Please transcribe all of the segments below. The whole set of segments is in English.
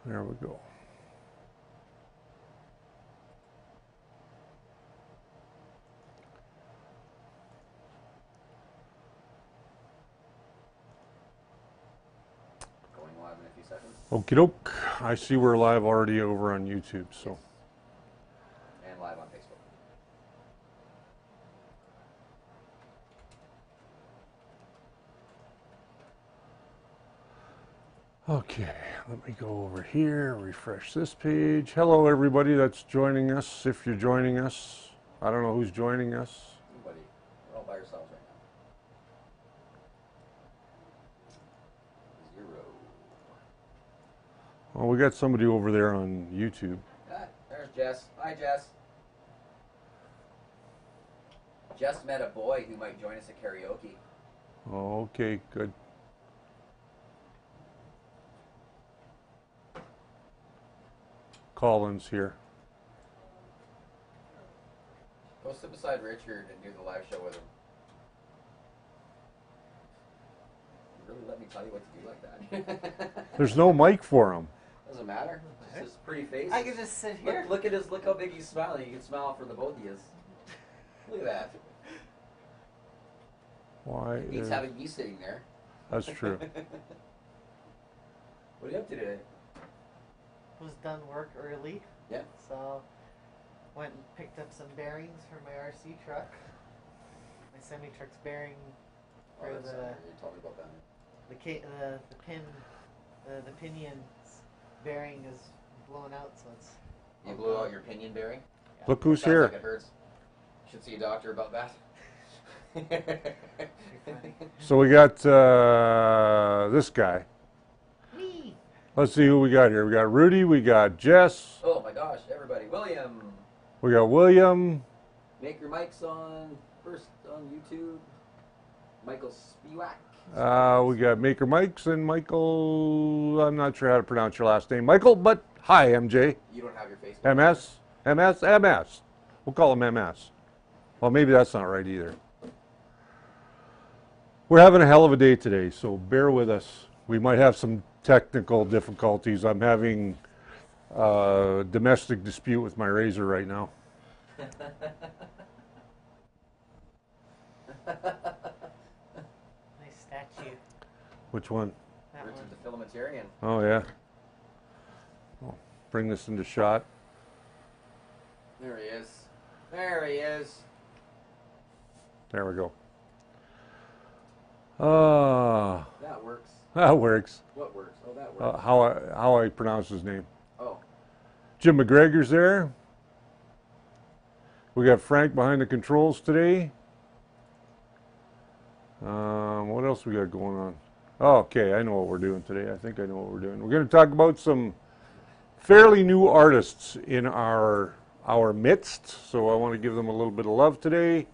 There we go. Going live in a few seconds. Okie doke. I see we're live already over on YouTube, so. Yes. And live on Facebook. Okay, let me go over here, refresh this page. Hello, everybody that's joining us. If you're joining us, I don't know who's joining us. Nobody. We're all by ourselves right now. 0. Well, we got somebody over there on YouTube. Ah, there's Jess. Hi, Jess. Just met a boy who might join us at karaoke. Oh, okay, good. Colin's here. Go sit beside Richard and do the live show with him. You really let me tell you what to do like that? There's no mic for him. Doesn't matter. It's his pretty face. I can just sit here. Look at his. Look how big he's smiling. You can smile for the both of you. Look at that. Why? He's having me sitting there. That's true. What are you up to today? Was done work early. Yeah. So went and picked up some bearings for my RC truck. My semi truck's bearing for Oh, that's the you told me about that. the pinion bearing is blown out, so it's. You blew out your pinion bearing? Yeah. Look who's Sounds here. like it hurts. Should see a doctor about that. So we got this guy. Me. Let's see who we got here. We got Rudy, we got Jess, Oh my gosh, everybody. William, we got William, make your mics on first on YouTube. Michael Spiewak. we got Maker Mikes and Michael, I'm not sure how to pronounce your last name, Michael, but hi, MJ. You don't have your Facebook. MS. We'll call him MS. Well, maybe that's not right either. We're having a hell of a day today, so bear with us. We might have some technical difficulties. I'm having a domestic dispute with my razor right now. Nice statue. Which one? That Richard one. the Filamentarian. Oh, yeah. I'll bring this into shot. There he is. There he is. There we go. That works. That works. What works? Oh, that works. How I pronounce his name. Oh. Jim McGregor's there. We got Frank behind the controls today. What else we got going on? Oh, okay, I know what we're doing today. I think I know what we're doing. We're going to talk about some fairly new artists in our midst, so I want to give them a little bit of love today.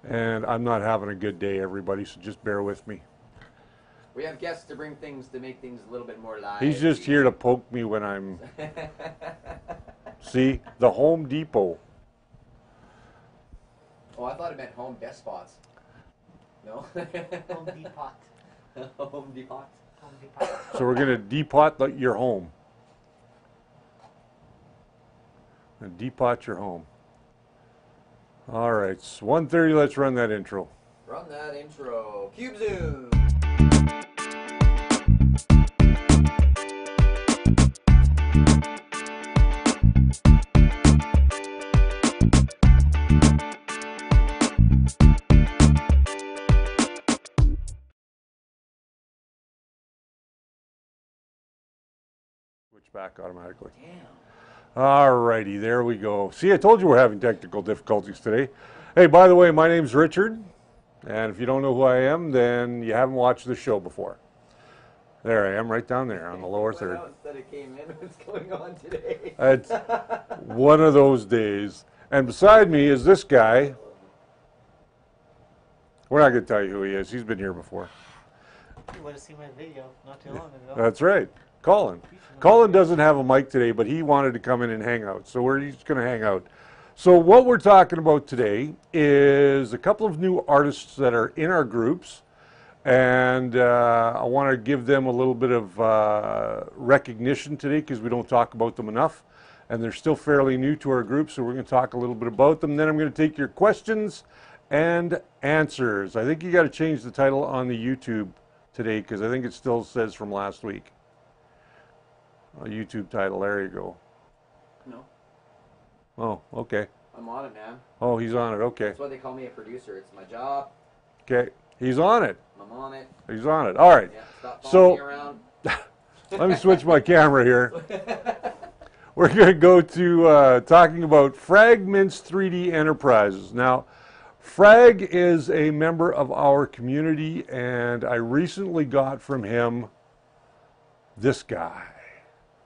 And I'm not having a good day, everybody, so just bear with me. We have guests to bring things to make things a little bit more live. He's just here to poke me when I'm... See? The Home Depot. Oh, I thought it meant home despots. No? Home Depot. Home Depot. Home Depot. So we're going to depot your home. And depot your home. All right, it's 1:30. Let's run that intro. Run that intro. Cube Zoom. Switch back automatically. Damn. Alrighty, there we go. See, I told you we're having technical difficulties today. Hey, by the way, my name's Richard, and if you don't know who I am, then you haven't watched the show before. There I am, right down there on the lower third. That it came in. What's going on today? It's one of those days. And beside me is this guy. We're not going to tell you who he is. He's been here before. You would have seen my video not too long ago. That's right, Colin. Colin doesn't have a mic today, but he wanted to come in and hang out, so he's going to hang out. So what we're talking about today is a couple of new artists that are in our groups. And I want to give them a little bit of recognition today because we don't talk about them enough. And they're still fairly new to our group, so we're going to talk a little bit about them. Then I'm going to take your questions and answers. I think you got to change the title on the YouTube today because I think it still says from last week. A YouTube title, there you go. No. Oh, okay. I'm on it, man. Oh, he's on it, okay. That's why they call me a producer. It's my job. Okay, he's on it. I'm on it. He's on it, all right. Yeah, stop So, following me around. let me switch my camera here. We're going to go to talking about Fragments 3D Enterprises. Now, Frag is a member of our community, and I recently got from him this guy.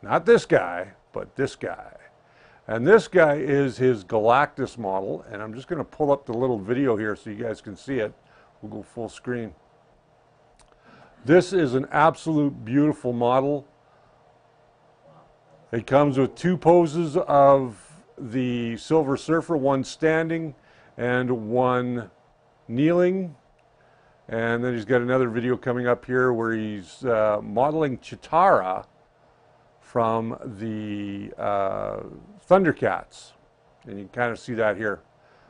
Not this guy, but this guy. And this guy is his Galactus model, and I'm just going to pull up the little video here so you guys can see it. We'll go full screen. This is an absolute beautiful model. It comes with two poses of the Silver Surfer, one standing and one kneeling. And then he's got another video coming up here where he's modeling Chitara from the Thundercats. And you can kind of see that here.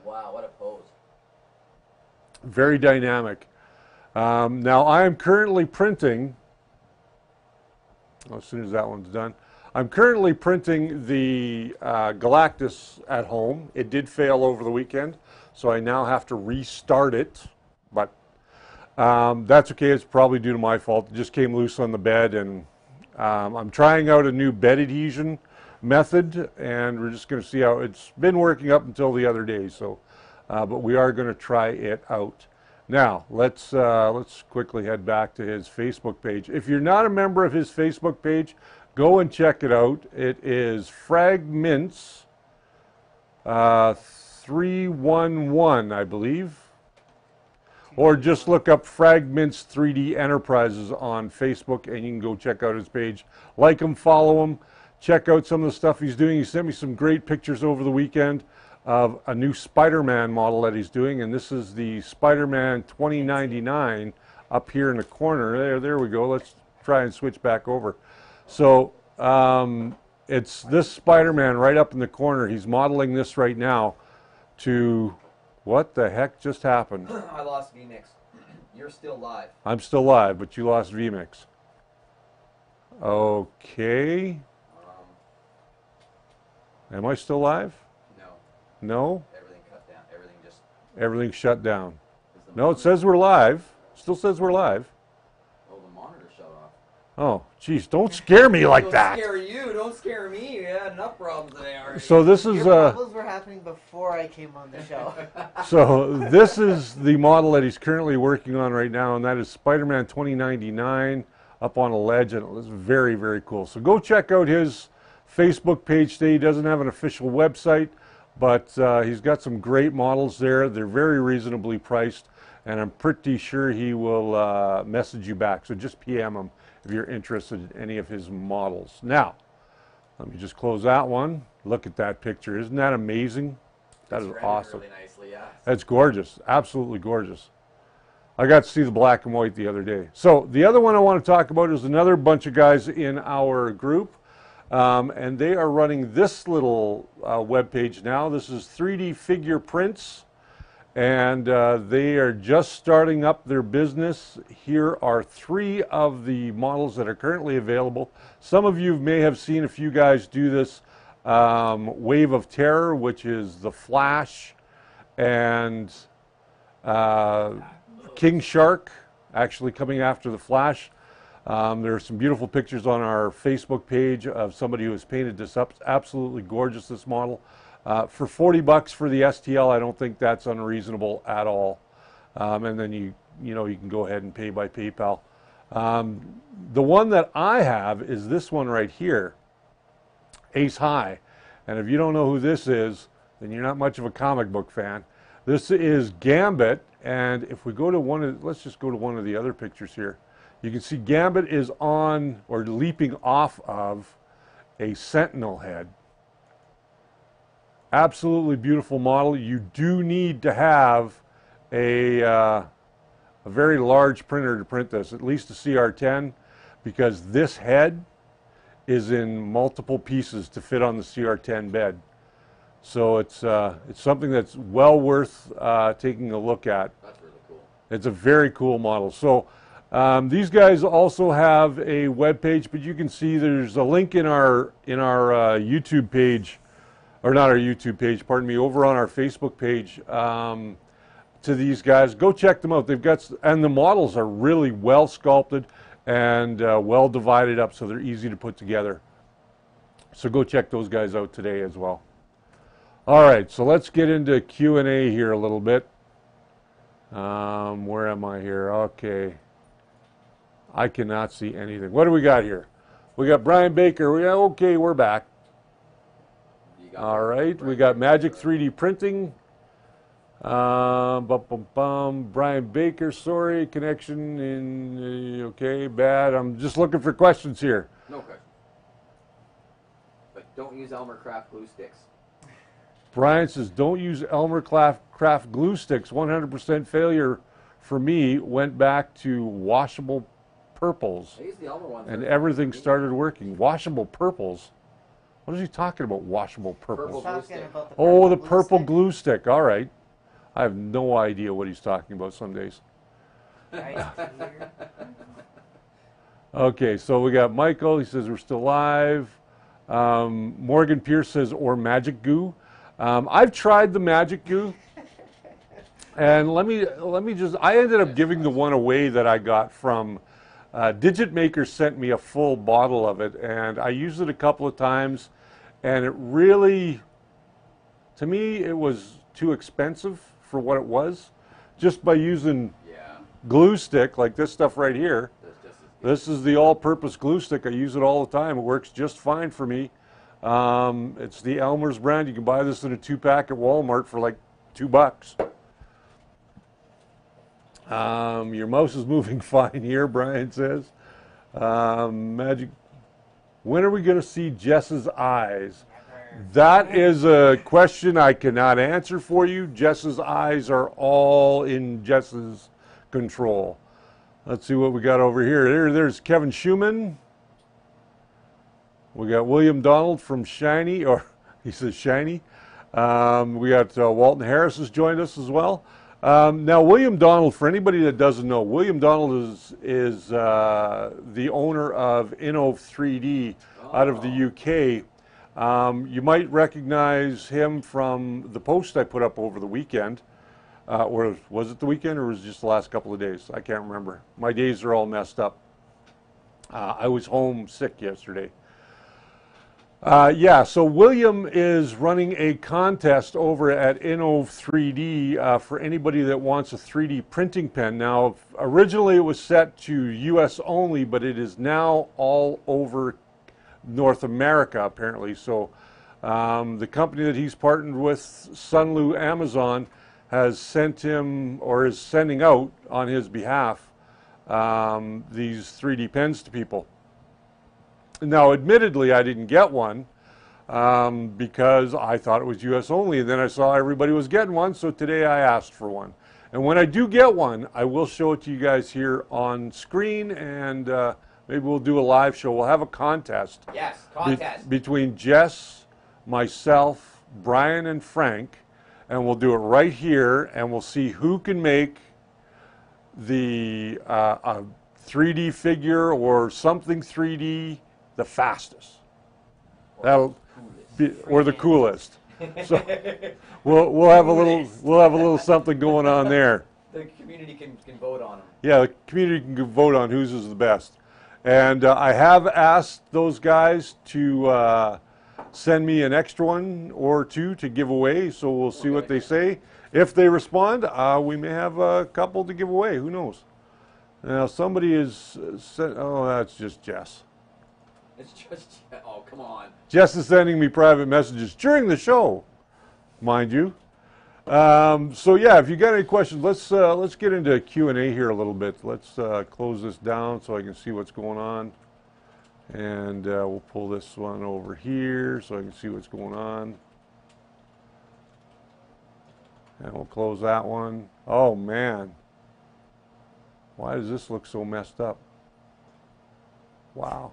Wow, what a pose. Very dynamic. Now I am currently printing, as soon as that one's done, I'm currently printing the Galactus at home. It did fail over the weekend, so I now have to restart it, but that's okay. It's probably due to my fault. It just came loose on the bed, and I'm trying out a new bed adhesion method, and we're just going to see how it's been working up until the other day. So, but we are going to try it out. Now, let's quickly head back to his Facebook page. If you're not a member of his Facebook page, go and check it out. It is Fragments 311, I believe. Or just look up Fragments 3D Enterprises on Facebook and you can go check out his page. Like him, follow him, check out some of the stuff he's doing. He sent me some great pictures over the weekend of a new Spider-Man model that he's doing, and this is the Spider-Man 2099 up here in the corner. There we go. Let's try and switch back over. So it's this Spider-Man right up in the corner. He's modeling this right now to, what the heck just happened? I lost vMix. You're still live. I'm still live, but you lost vMix. Okay. Am I still live? No. No? Everything cut down. Everything's shut down. No, it says we're live. Still says we're live. Oh, the monitor shut off. Oh, geez, don't scare me like that. Don't scare you. Don't scare me. You had enough problems today already. So this is Your problems were happening before I came on the show. so this is the model that he's currently working on right now, and that is Spider-Man 2099 up on a ledge, and it was very, very cool. So go check out his Facebook page today. He doesn't have an official website, but he's got some great models there. They're very reasonably priced, and I'm pretty sure he will message you back. So just PM him if you're interested in any of his models. Now, let me just close that one. Look at that picture. Isn't that amazing? That is awesome. Really nicely, yeah. That's gorgeous. Absolutely gorgeous. I got to see the black and white the other day. So the other one I want to talk about is another bunch of guys in our group. And they are running this little web page now. This is 3D Figure Prints, and they are just starting up their business. Here are 3 of the models that are currently available. Some of you may have seen a few guys do this Wave of Terror, which is the Flash and King Shark, actually coming after the Flash. There are some beautiful pictures on our Facebook page of somebody who has painted this up. It's absolutely gorgeous, this model. For $40 for the STL, I don't think that's unreasonable at all. And then you can go ahead and pay by PayPal. The one that I have is this one right here, Ace High. And if you don't know who this is, then you're not much of a comic book fan. This is Gambit, and if we go to let's just go to one of the other pictures here. You can see Gambit is on or leaping off of a Sentinel head. Absolutely beautiful model. You do need to have a a very large printer to print this, at least a CR10, because this head is in multiple pieces to fit on the CR10 bed. So it's something that's well worth taking a look at. That's really cool. It's a very cool model. So these guys also have a web page, but you can see there's a link in our YouTube page, or not our YouTube page, pardon me, over on our Facebook page to these guys. Go check them out. They've got, and the models are really well sculpted and well divided up, so they're easy to put together. So go check those guys out today as well. All right, so let's get into Q&A here a little bit. Where am I here? Okay. I cannot see anything. What do we got here? We got Brian Baker. Okay, we're back. All right, we got Magic 3D Printing. Brian Baker, sorry, connection in, okay, bad. I'm just looking for questions here. No question. But don't use Elmer Craft glue sticks. Brian says, don't use Elmer Craft glue sticks. 100% failure for me. Went back to washable purples. I use the Elmer ones. And everything started working. Washable purples? What is he talking about, washable purples? Talking about the Oh, the glue purple stick. glue stick. All right. I have no idea what he's talking about some days. Right here. Okay, so we got Michael. He says we're still live. Morgan Pierce says, or magic goo. I've tried the magic goo. And let me just, I ended up giving the one away that I got from Digit Maker. Sent me a full bottle of it, and I used it a couple of times, and it really, to me, it was too expensive for what it was. Just by using glue stick, like this stuff right here, this is the all-purpose glue stick. I use it all the time. It works just fine for me. It's the Elmer's brand. You can buy this in a 2-pack at Walmart for like $2. Your mouse is moving fine here, Brian says. Magic. When are we going to see Jess's eyes? That is a question I cannot answer for you. Jess's eyes are all in Jess's control. Let's see what we got over here. There's Kevin Schumann. We got William Donald from Shiny, or he says Shiny. We got Walton Harris has joined us as well. Now, William Donald, for anybody that doesn't know, William Donald is the owner of ERRF out of the UK. You might recognize him from the post I put up over the weekend. Or was it the weekend, or was it just the last couple of days? I can't remember. My days are all messed up. I was home sick yesterday. Yeah, so William is running a contest over at ERRF for anybody that wants a 3D printing pen. Now, originally it was set to US only, but it is now all over North America, apparently. So the company that he's partnered with, Sunlu Amazon, has sent him, or is sending out on his behalf, these 3D pens to people. Now, admittedly, I didn't get one because I thought it was US only, and then I saw everybody was getting one, so today I asked for one. And when I do get one, I will show it to you guys here on screen, and maybe we'll do a live show. We'll have a contest. Yes, contest. Between Jess, myself, Brian, and Frank, and we'll do it right here, and we'll see who can make the 3D figure or something 3D the fastest. That'll be, or the coolest. So we'll have a little something going on there. The community can vote on them. Yeah, the community can vote on whose is the best. And I have asked those guys to send me an extra one or two to give away, so we'll see what they say. If they respond, we may have a couple to give away. Who knows? Now, somebody is sent, oh, that's just Jess. It's just, oh, come on. Jess is sending me private messages during the show, mind you. So yeah, if you got any questions, let's get into Q&A here a little bit. Let's close this down so I can see what's going on. And we'll pull this one over here so I can see what's going on. And we'll close that one. Oh, man. Why does this look so messed up? Wow.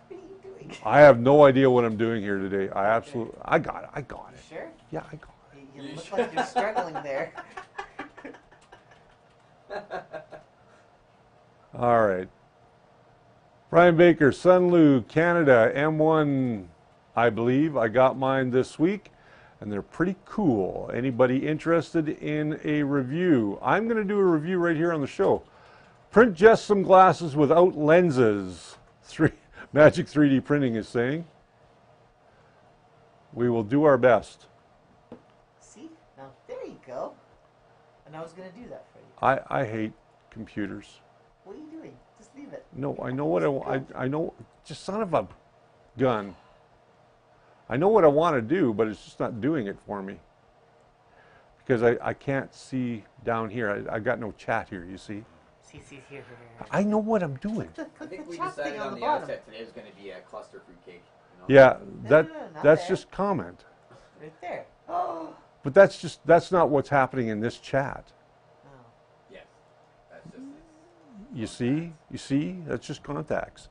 What are you doing? I have no idea what I'm doing here today. I got it. I got it. Sure? Yeah, I got it. You look like you're struggling there. All right. Brian Baker, Sunlu, Canada, M1, I believe. I got mine this week, and they're pretty cool. Anybody interested in a review? I'm going to do a review right here on the show. Print just some glasses without lenses. Magic 3D Printing is saying. We will do our best. See? Now, there you go. And I was going to do that for you. I hate computers. What are you doing? Just leave it. No, I know what I know. Just son of a gun. I know what I want to do, but it's just not doing it for me. Because I can't see down here. I got no chat here, you see. See, here. I know what I'm doing. I think we chat thing decided on the bottom. outset today was going to be a cluster fruit cake. Yeah, No, not that's there. just comment. Right there. Oh. But that's not what's happening in this chat. Yes. That's just You see, that's just contacts.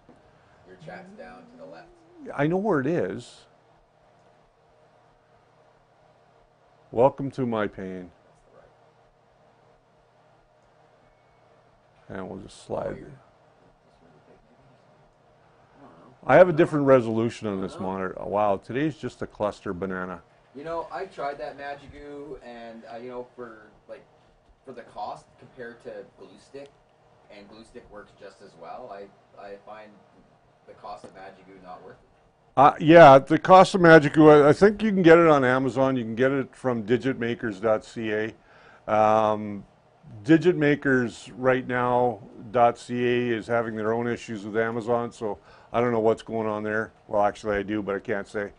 your chat's down to the left. I know where it is. Welcome to my pain. That's the right. And we'll just slide. This really big, maybe? I don't know. I have a different resolution on this monitor. Oh, wow, today's just a cluster banana. You know, I tried that Magigoo, and you know, for the cost compared to glue stick, and glue stick works just as well. I find the cost of Magigoo not worth it. Yeah, the cost of Magicoo, I think you can get it on Amazon. You can get it from digitmakers.ca. Digitmakers right now.ca is having their own issues with Amazon, so I don't know what's going on there. Well, actually I do, but I can't say.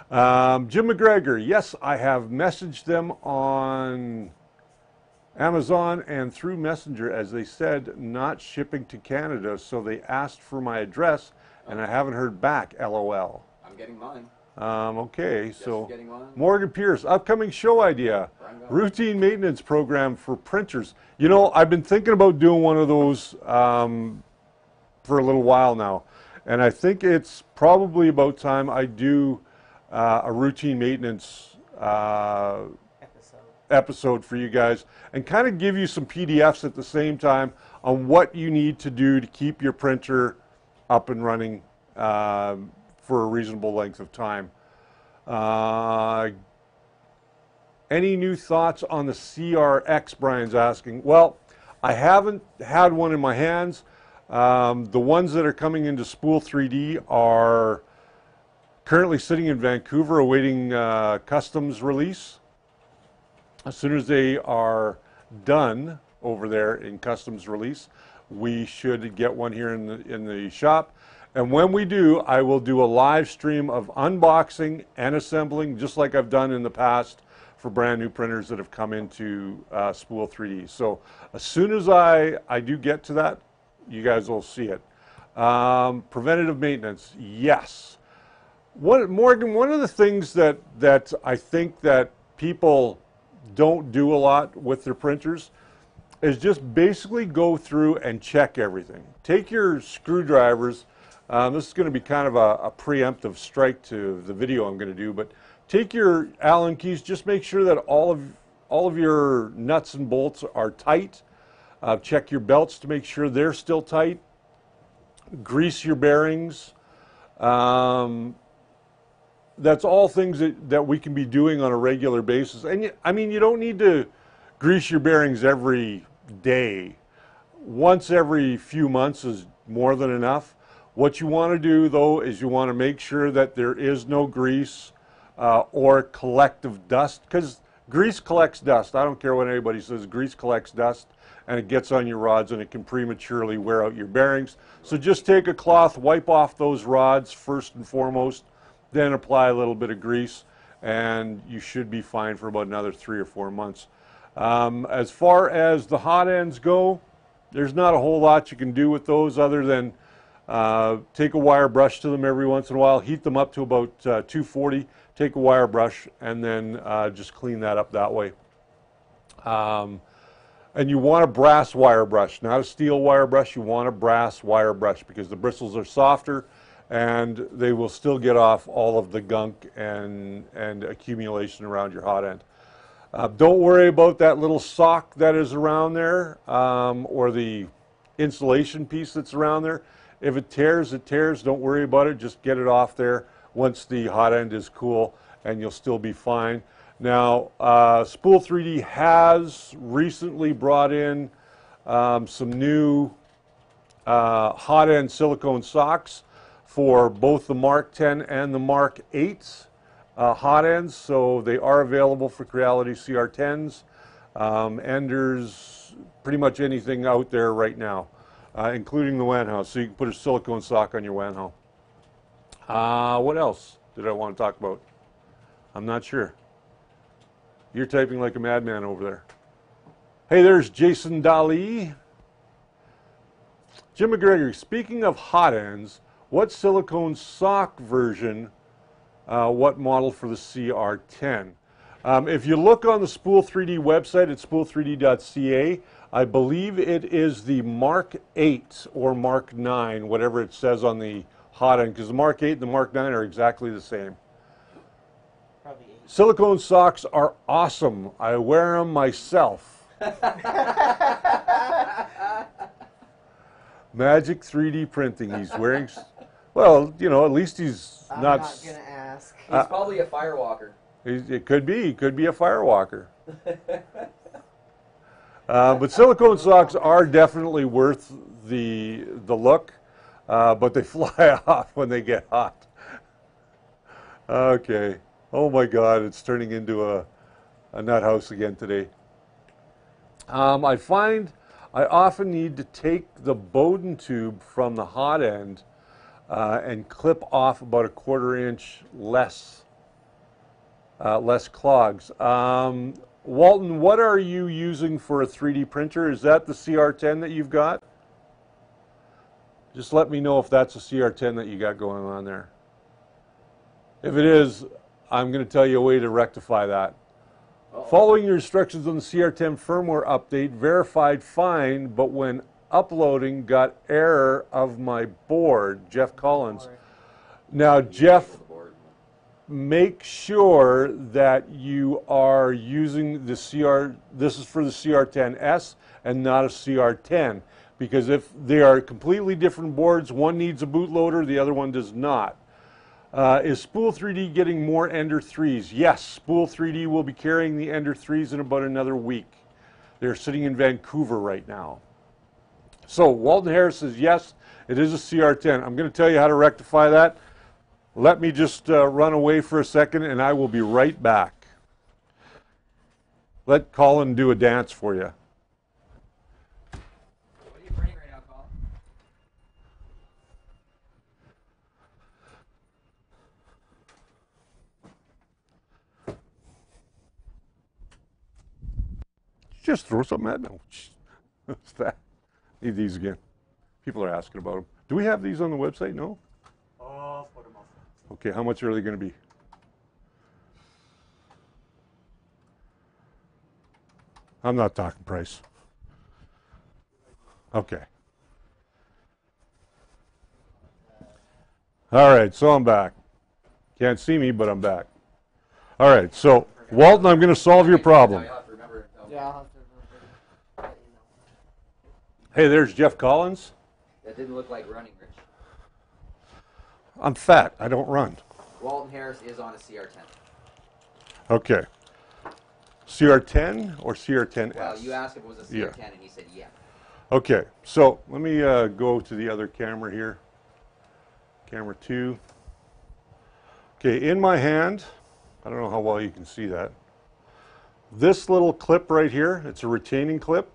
Jim McGregor, yes, I have messaged them on Amazon and through Messenger, as they said, not shipping to Canada, so they asked for my address, and I haven't heard back, LOL. I'm getting mine. Okay, Just so getting mine. Morgan Pierce, upcoming show idea, Bring on. routine maintenance program for printers. You know, I've been thinking about doing one of those for a little while now, and I think it's probably about time I do a routine maintenance episode for you guys and kind of give you some PDFs at the same time on what you need to do to keep your printer up and running for a reasonable length of time. Any new thoughts on the CRX, Brian's asking? Well, I haven't had one in my hands. The ones that are coming into Spool3D are currently sitting in Vancouver awaiting customs release. As soon as they are done over there in customs release, we should get one here in the shop. And when we do, I will do a live stream of unboxing and assembling, just like I've done in the past for brand new printers that have come into Spool3D. So as soon as I do get to that, you guys will see it. Preventative maintenance, yes. Morgan, one of the things that I think that people don't do a lot with their printers is just basically go through and check everything. Take your screwdrivers. This is going to be kind of a preemptive strike to the video I'm going to do, but take your Allen keys. Just make sure that all of your nuts and bolts are tight. Check your belts to make sure they're still tight. Grease your bearings. That's all things that we can be doing on a regular basis. And I mean, you don't need to grease your bearings every day. Once every few months is more than enough. What you want to do, though, is you want to make sure that there is no grease or collective dust, because grease collects dust. I don't care what anybody says, grease collects dust, and it gets on your rods, and it can prematurely wear out your bearings. So just take a cloth, wipe off those rods first and foremost, then apply a little bit of grease, and you should be fine for about another 3 or 4 months. As far as the hot ends go, there's not a whole lot you can do with those other than take a wire brush to them every once in a while, heat them up to about 240, take a wire brush, and then just clean that up that way. And you want a brass wire brush, not a steel wire brush. You want a brass wire brush because the bristles are softer and they will still get off all of the gunk and accumulation around your hot end. Don't worry about that little sock that is around there or the insulation piece that's around there. If it tears, it tears. Don't worry about it. Just get it off there once the hot end is cool and you'll still be fine. Now, Spool3D has recently brought in some new hot end silicone socks for both the Mark 10 and the Mark 8 hot ends, so they are available for Creality CR10s, Enders, pretty much anything out there right now, including the Wanhao, so you can put a silicone sock on your Wanhao. What else did I want to talk about? I'm not sure. You're typing like a madman over there. Hey, there's Jason Dali. Jim McGregor, speaking of hot ends, what silicone sock version, what model for the CR10? If you look on the Spool3D website at Spool3D.ca, I believe it is the Mark 8 or Mark 9, whatever it says on the hot end, because the Mark 8 and the Mark 9 are exactly the same. Probably 8. Silicone socks are awesome. I wear them myself. Magic 3D printing. He's wearing, well, you know, at least he's I'm not. not gonna ask. He's probably a firewalker. It could be. He could be a firewalker. But silicone socks are definitely worth the look, but they fly off when they get hot. Okay. Oh my God, it's turning into a nut house again today. I find I often need to take the Bowden tube from the hot end and clip off about a 1/4 inch less clogs. Walton, what are you using for a 3D printer? Is that the CR10 that you've got? Just let me know if that's a CR10 that you got going on there. If it is, I'm going to tell you a way to rectify that. Following your instructions on the CR10 firmware update, verified fine, but when uploading, got error of my board. Jeff Collins. Now, Jeff, make sure that you are using the this is for the CR10S and not a CR10, because if they are completely different boards, one needs a bootloader, the other one does not. Is Spool3D getting more Ender 3s? Yes, Spool3D will be carrying the Ender 3s in about another week. They're sitting in Vancouver right now. So Walton Harris says, yes, it is a CR10. I'm going to tell you how to rectify that. Let me just run away for a second, and I will be right back. Let Colin do a dance for you. What are you printing right now, Colin? Just throw something at me. What's that? Need these again. People are asking about them. Do we have these on the website? No? Oh, put them off. Okay, how much are they going to be? I'm not talking price. Okay. All right, so I'm back. Can't see me, but I'm back. All right, so Walton, I'm going to solve your problem. You'll have to remember. Yeah, I'll have to remember. Hey, there's Jeff Collins. That didn't look like running, Rich. I'm fat. I don't run. Walton Harris is on a CR10. Okay. CR10 or CR10S? Well, you asked if it was a CR10, and he said yeah. Okay, so let me go to the other camera here. Camera 2. Okay, in my hand, I don't know how well you can see that. This little clip right here, it's a retaining clip.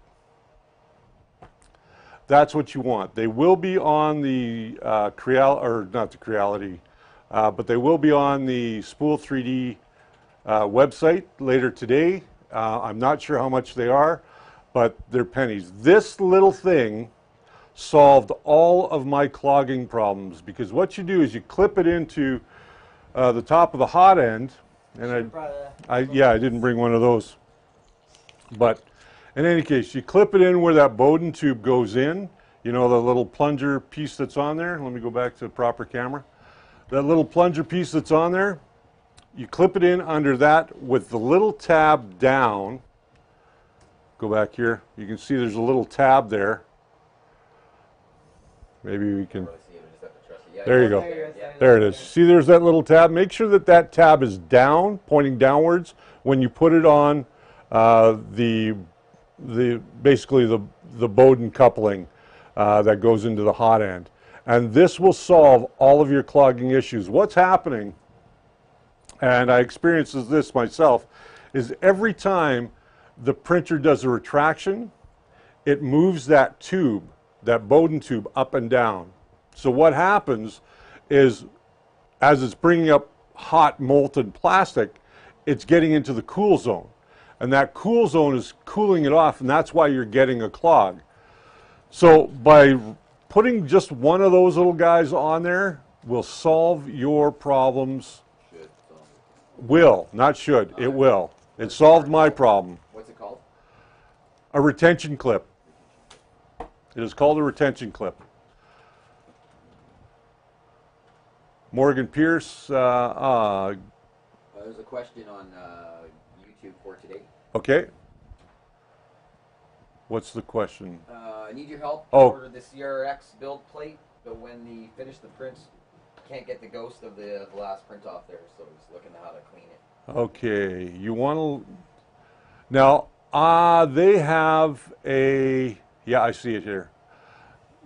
That's what you want. They will be on the not the Creality, but they will be on the Spool3D website later today. I'm not sure how much they are, but they're pennies. This little thing solved all of my clogging problems, because what you do is you clip it into the top of the hot end, and I didn't bring one of those, but In any case, you clip it in where that Bowden tube goes in. You know, the little plunger piece that's on there. Let me go back to the proper camera. That little plunger piece that's on there, you clip it in under that with the little tab down. Go back here. You can see there's a little tab there. Maybe we can... There you go. There it is. See, there's that little tab. Make sure that that tab is down, pointing downwards, when you put it on basically the Bowden coupling that goes into the hot end. And this will solve all of your clogging issues. What's happening, and I experienced this myself, is every time the printer does a retraction, it moves that tube, that Bowden tube, up and down. So what happens is, as it's bringing up hot molten plastic, it's getting into the cool zone. And that cool zone is cooling it off, and that's why you're getting a clog. So by putting just one of those little guys on there will solve your problems. Should. Will, not should. It will. It solved my problem. What's it called? A retention clip. It is called a retention clip. Morgan Pierce. There's a question on YouTube for today. Okay. What's the question? I need your help Oh. to order this ERRF build plate, but when they finish the prints, can't get the ghost of the last print off there, so just looking at how to clean it. Okay, you want to... Now, they have a... Yeah, I see it here.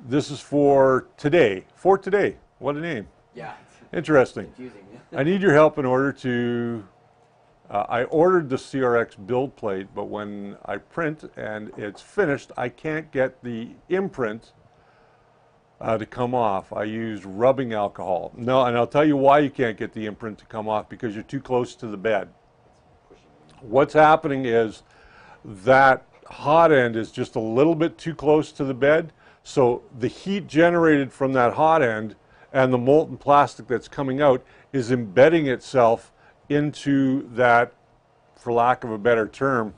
This is for today. For today. What a name. Yeah. Interesting. Confusing. I need your help in order to... I ordered the CRX build plate, but when I print and it's finished, I can't get the imprint to come off. I use rubbing alcohol. No, and I'll tell you why you can't get the imprint to come off, because you're too close to the bed. What's happening is that hot end is just a little bit too close to the bed, so the heat generated from that hot end and the molten plastic that's coming out is embedding itself into that, for lack of a better term,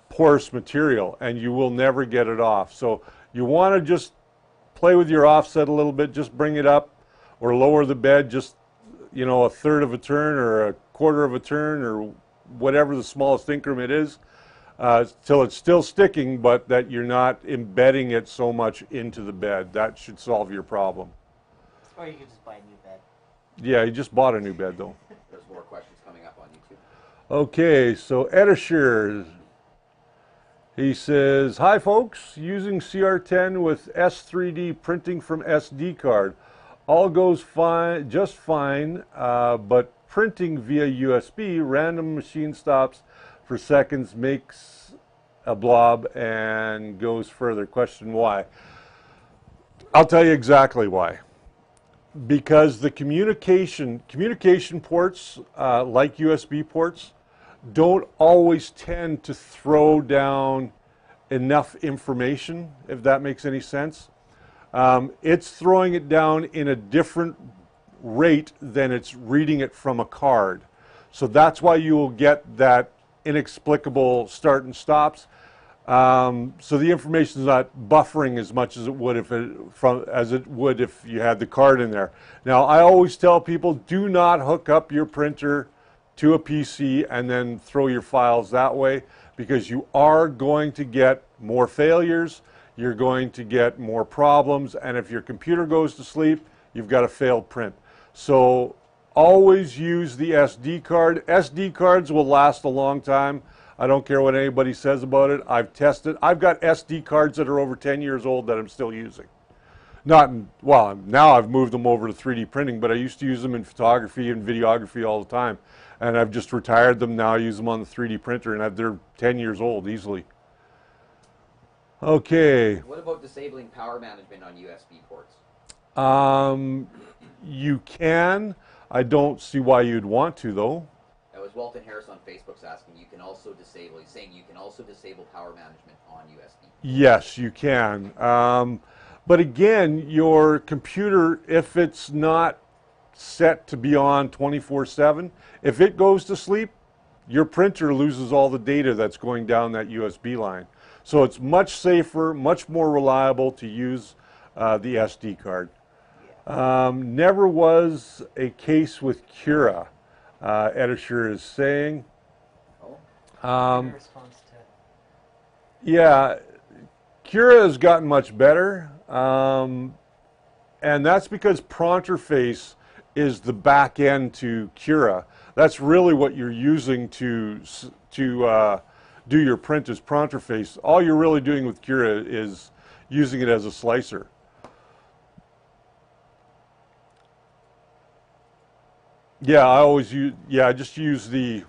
porous material, and you will never get it off. So you want to just play with your offset a little bit, just bring it up or lower the bed just, you know, a third of a turn or a quarter of a turn or whatever the smallest increment is, till it's still sticking, but that you're not embedding it so much into the bed. That should solve your problem. Or you could just buy a new bed. Yeah, you just bought a new bed though. There's more questions coming up on YouTube. Okay, so Edishir, he says, hi folks, using CR10 with S3D printing from SD card. All goes fine, just fine, but printing via USB, random machine stops for seconds, makes a blob and goes further. Question why? I'll tell you exactly why. Because the communication ports, like USB ports, don't always tend to throw down enough information, if that makes any sense. It's throwing it down in a different rate than it's reading it from a card. So that's why you will get that inexplicable start and stops. So the information is not buffering as much as it would if you had the card in there. Now, I always tell people, do not hook up your printer to a PC and then throw your files that way, because you are going to get more failures, you're going to get more problems, and if your computer goes to sleep, you've got a failed print. So always use the SD card. SD cards will last a long time. I don't care what anybody says about it. I've tested. I've got SD cards that are over 10 years old that I'm still using. Well, now I've moved them over to 3D printing, but I used to use them in photography and videography all the time. And I've just retired them now. I use them on the 3D printer, and they're 10 years old easily. Okay. What about disabling power management on USB ports? You can. I don't see why you'd want to, though. That was Walton Harris on Facebook's asking. You can also disable. He's saying you can also disable power management on USB. Yes, you can. But again, your computer, if it's not set to be on 24/7, if it goes to sleep, your printer loses all the data that's going down that USB line. So it's much safer, much more reliable to use the SD card. Never was a case with Cura, Editor is saying. Your response to Yeah, Cura has gotten much better, and that's because Pronterface is the back end to Cura. That's really what you're using to do your print is Pronterface. All you're really doing with Cura is using it as a slicer. Yeah, I always use. Yeah, I just use the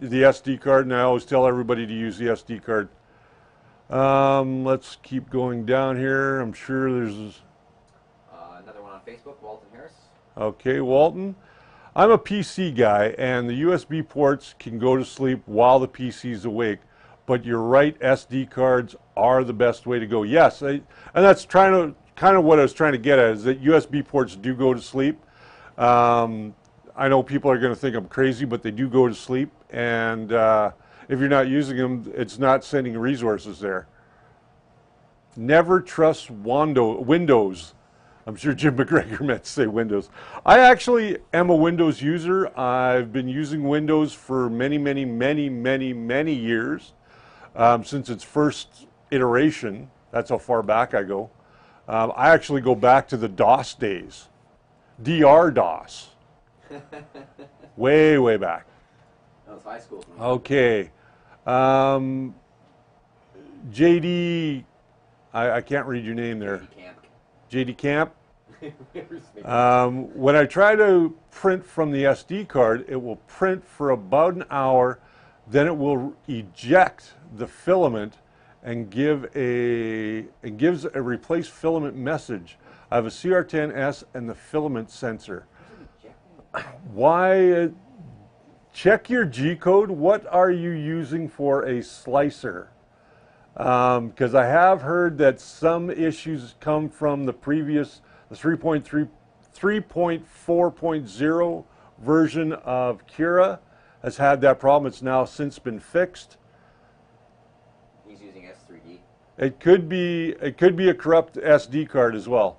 SD card, and I always tell everybody to use the SD card. Let's keep going down here. I'm sure there's Another one on Facebook, Walton Harris. okay, Walton. I'm a PC guy, and the USB ports can go to sleep while the PC's awake. But you're right, SD cards are the best way to go. Yes, and that's kind of what I was trying to get at, is that USB ports do go to sleep. I know people are going to think I'm crazy, but they do go to sleep. And if you're not using them, it's not sending resources there. Never trust Windows. I'm sure Jim McGregor meant to say Windows. I actually am a Windows user. I've been using Windows for many, many, many, many, many years. Since its first iteration. That's how far back I go. I actually go back to the DOS days. DR-DOS. Way, way back. That was high school. Okay. JD, I can't read your name there. JD Camp. When I try to print from the SD card, it will print for about an hour, then it will eject the filament and gives a replace filament message. I have a CR10S and the filament sensor. Why? Check your G code. What are you using for a slicer? Because I have heard that some issues come from the previous, the 3.4.0 version of Cura has had that problem. It's now since been fixed. He's using S3D. It could be a corrupt SD card as well.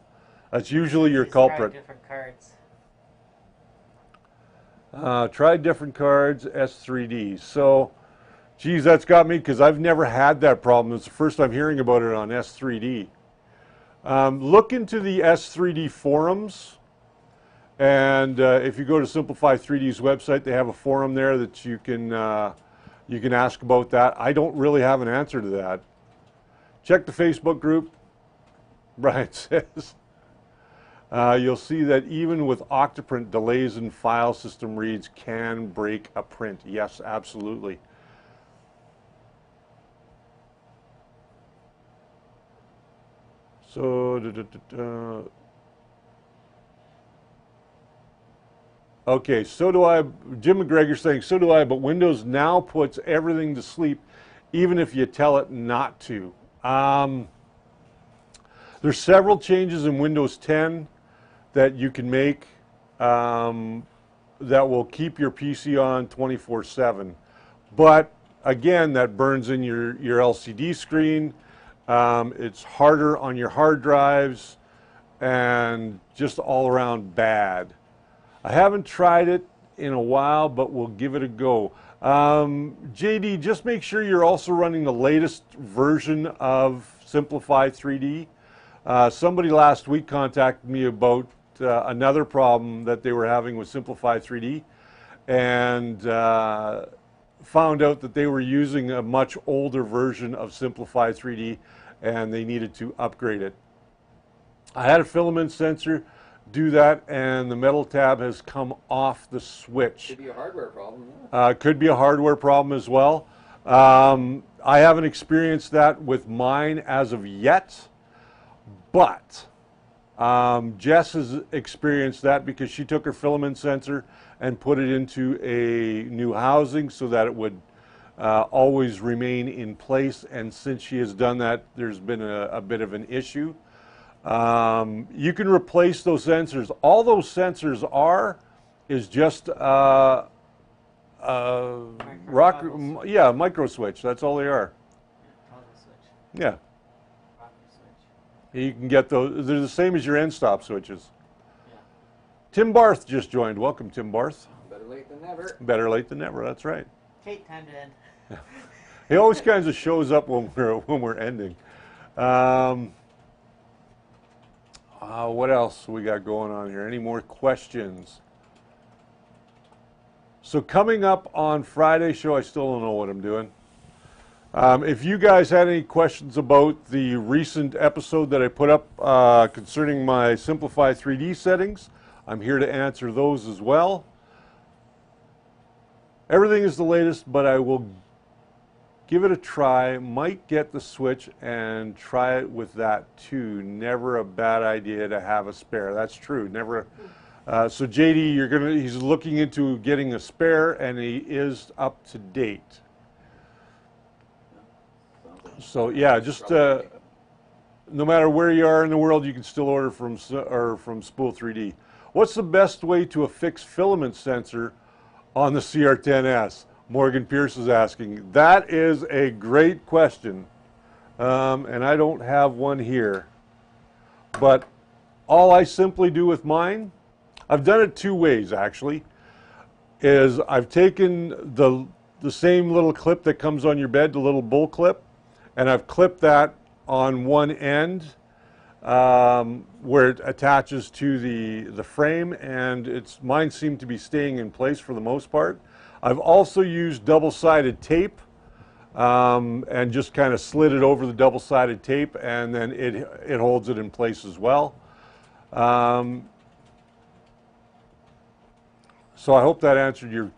That's usually your culprit. Try different cards. Try different cards, S3D. So, geez, that's got me because I've never had that problem. It's the first time hearing about it on S3D. Look into the S3D forums. And if you go to Simplify 3D's website, they have a forum there that you can ask about that. I don't really have an answer to that. Check the Facebook group. Brian says. You'll see that even with Octoprint, delays in file system reads can break a print. Yes, absolutely. So, okay, so do I. Jim McGregor saying, so do I, but Windows now puts everything to sleep, even if you tell it not to. There's several changes in Windows 10 that you can make that will keep your PC on 24/7. But again, that burns in your LCD screen. It's harder on your hard drives and just all around bad. I haven't tried it in a while, but we'll give it a go. JD, just make sure you're also running the latest version of Simplify 3D. Somebody last week contacted me about another problem that they were having with Simplify 3D and found out that they were using a much older version of Simplify 3D and they needed to upgrade it. I had a filament sensor do that and the metal tab has come off the switch. Could be a hardware problem. Could be a hardware problem as well. I haven't experienced that with mine as of yet, but Jess has experienced that because she took her filament sensor and put it into a new housing so that it would always remain in place, and since she has done that, there's been a bit of an issue. You can replace those sensors. All those sensors are is just a rock, Toggle yeah, micro switch. That's all they are. Toggle switch. Yeah, Rocker switch. you can get those. They're the same as your end stop switches. Yeah. Tim Barth just joined. Welcome, Tim Barth. Better late than never. Better late than never. That's right. Kate, time to end. He always kinds of shows up when we're ending. What else we got going on here? Any more questions? So coming up on Friday's show, I still don't know what I'm doing. If you guys had any questions about the recent episode that I put up concerning my Simplify 3D settings, I'm here to answer those as well. Everything is the latest, but I will give it a try. Might get the Switch and try it with that too. Never a bad idea to have a spare. That's true. Never. So JD, he's looking into getting a spare, and he is up to date. So yeah, just no matter where you are in the world, you can still order from Spool3D. What's the best way to affix filament sensor on the CR10S? Morgan Pierce is asking. That is a great question, and I don't have one here. But all I simply do with mine, I've done it two ways actually, is I've taken the same little clip that comes on your bed, the little bull clip, and I've clipped that on one end where it attaches to the frame, and mine seem to be staying in place for the most part. I've also used double-sided tape and just kind of slid it over the double-sided tape, and then it holds it in place as well. So I hope that answered your...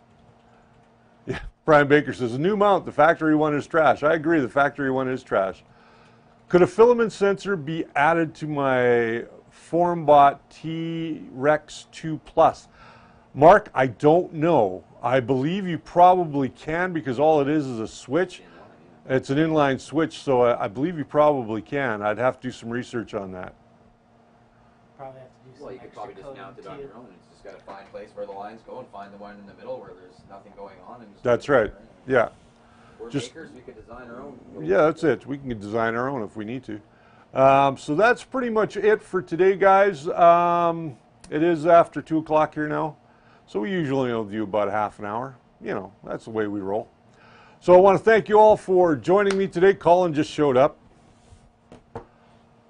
Yeah, Brian Baker says, a new mount, the factory one is trash. I agree, the factory one is trash. Could a filament sensor be added to my FormBot T-Rex 2 Plus? Mark, I don't know. I believe you probably can, because all it is a switch. It's an inline switch, so I believe you probably can. I'd have to do some research on that. Probably have to do some Well, you could probably just mount it on your own. It's just got to find a place where the lines go and find the one in the middle where there's nothing going on. And just That's right. Yeah. We're makers, we could design our own. Yeah, that's it. We can design our own if we need to. So that's pretty much it for today, guys. It is after 2 o'clock here now. So we usually only do about half an hour. You know, that's the way we roll. So I want to thank you all for joining me today. Colin just showed up.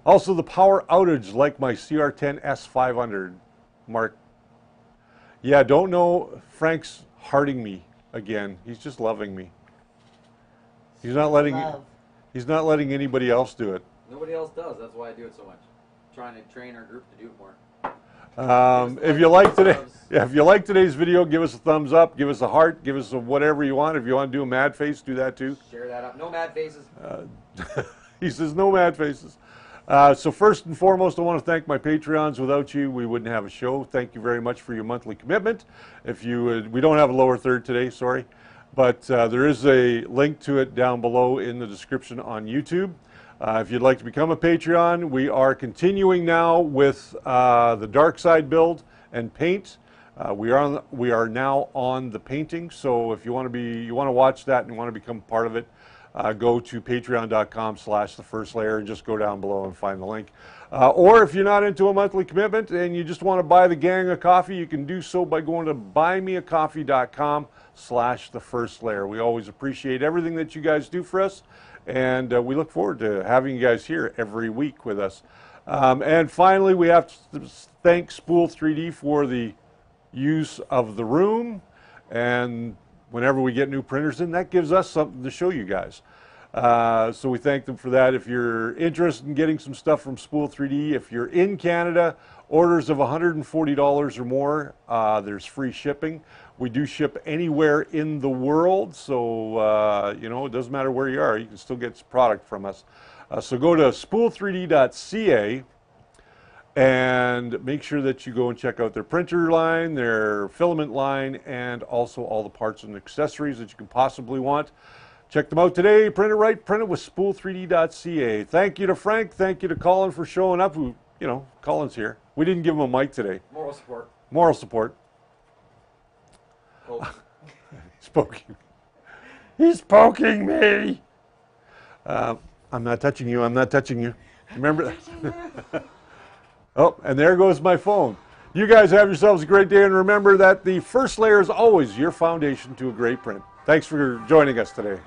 Also, the power outage like my CR10S500. Mark. Yeah, don't know. Frank's hearting me again. He's just loving me. He's not letting anybody else do it. Nobody else does. That's why I do it so much. I'm trying to train our group to do it more. If you like today's video, give us a thumbs up, give us a heart, give us a whatever you want. If you want to do a mad face, do that too. Share that up. No mad faces. He says no mad faces. So first and foremost, I want to thank my Patreons. Without you, we wouldn't have a show. Thank you very much for your monthly commitment. If you we don't have a lower third today, sorry, but there is a link to it down below in the description on YouTube. If you'd like to become a Patreon, we are continuing now with the dark side build and paint. We are now on the painting. So if you want to watch that and you want to become part of it, go to patreon.com/thefirstlayer and just go down below and find the link. Or if you're not into a monthly commitment and you just want to buy the gang a coffee, you can do so by going to buymeacoffee.com/thefirstlayer. We always appreciate everything that you guys do for us. And we look forward to having you guys here every week with us. And finally, we have to thank Spool3D for the use of the room. And whenever we get new printers in, that gives us something to show you guys. So we thank them for that. If you're interested in getting some stuff from Spool3D, if you're in Canada, orders of $140 or more, there's free shipping. We do ship anywhere in the world, so you know, it doesn't matter where you are, you can still get product from us. So go to Spool3D.ca and make sure that you go and check out their printer line, their filament line, and also all the parts and accessories that you can possibly want. Check them out today. Print it right. Print it with Spool3D.ca. Thank you to Frank. Thank you to Colin for showing up. Who, you know, Colin's here. We didn't give him a mic today. Moral support. Moral support. Oh. He's poking. He's poking me. I'm not touching you. I'm not touching you. Remember that? Oh, and there goes my phone. You guys have yourselves a great day, and remember that the first layer is always your foundation to a great print. Thanks for joining us today.